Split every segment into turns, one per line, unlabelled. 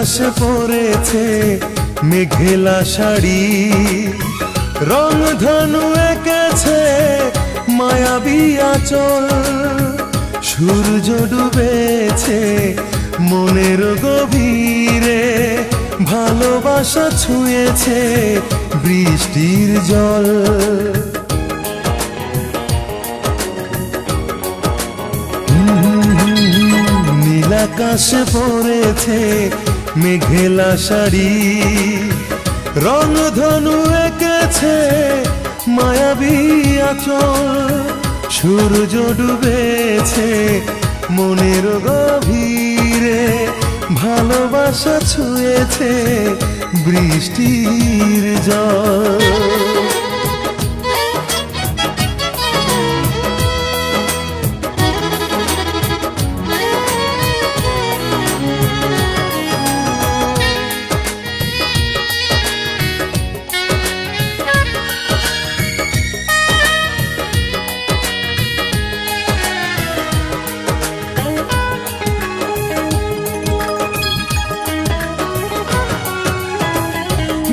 আকাশে পড়েছে মেঘেলা শাড়ি, রং ধনু এঁকেছে মায়াবী আঁচল। সূর্য ডুবেছে মনের গভীরে, ভালোবাসা ছুঁয়েছে বৃষ্টির জল। নীল আকাশে পড়েছে মেঘেলা শাড়ি, রং ধনু এঁকেছে মায়াবী আঁচল। সূর্য ডুবেছে মনের গভীরে, ভালোবাসা ছুঁয়েছে বৃষ্টির জল।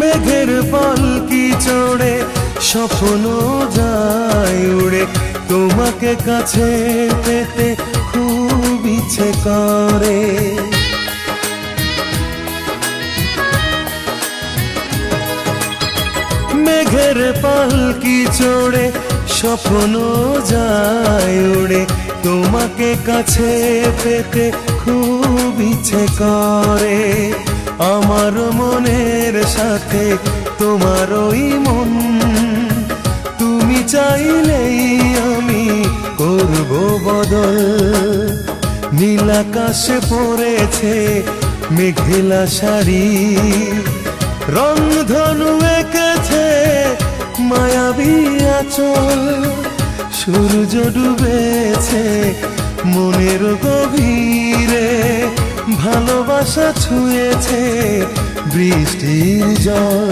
মেঘের পালকি চড়ে স্বপ্ন যায় উড়ে, তোমাকে কাছে পেতে খুব ইচ্ছে করে। মেঘের পালকি চড়ে স্বপ্ন যায় উড়ে, তোমাকে কাছে পেতে খুব ইচ্ছে করে। আমার মনের সাথে তোমার ওই মন, তুমি চাইলেই আমি করব বদল। নীল আকাশে পড়েছে মেঘেলা শাড়ি, রং ধনু এঁকেছে মায়াবী আঁচল। সূর্য ডুবেছে মনের গভীরে, ভালোবাসা ছুঁয়েছে বৃষ্টির জল।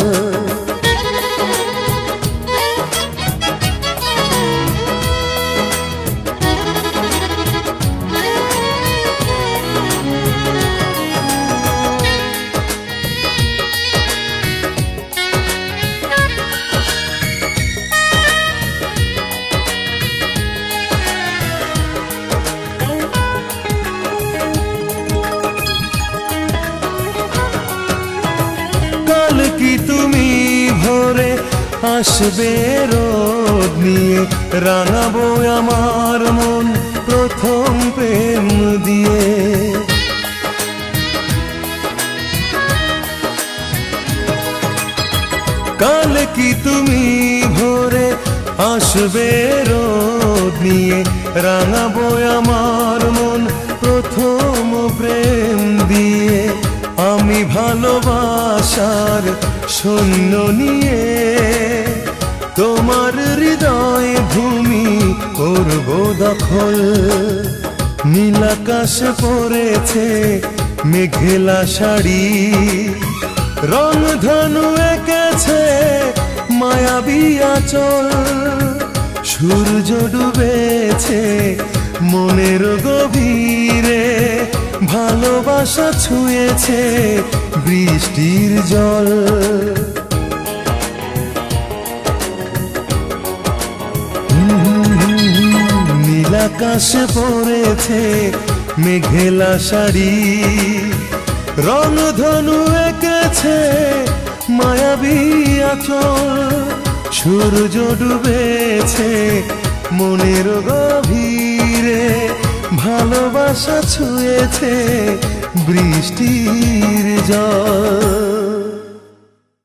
কাল কি তুমি ভোরে আসবে রোদ নিয়ে, রাঙাবো আমার মন প্রথম প্রেম দিয়ে। কাল কি তুমি ভোরে আসবে রোদ নিয়ে, রাঙাবো আমার মন প্রথম প্রেম দিয়ে। আমি ভালোবাসার সৈন্য নিয়ে তোমার হৃদয় ভূমি করব দখল। নীল আকাশে পড়েছে মেঘেলা শাড়ি, রং ধনু এঁকেছে মায়াবী আঁচল। সূর্য ডুবেছে মনের গভীরে, ভালোবাসা ছুঁয়েছে বৃষ্টির জল। নীল আকাশে পড়েছে মেঘেলা শাড়ি, রং ধনু এঁকেছে মায়াবী আঁচল। সূর্য ডুবেছে মনের গভীরে, ভালোবাসা ছুঁয়েছে বৃষ্টির জল।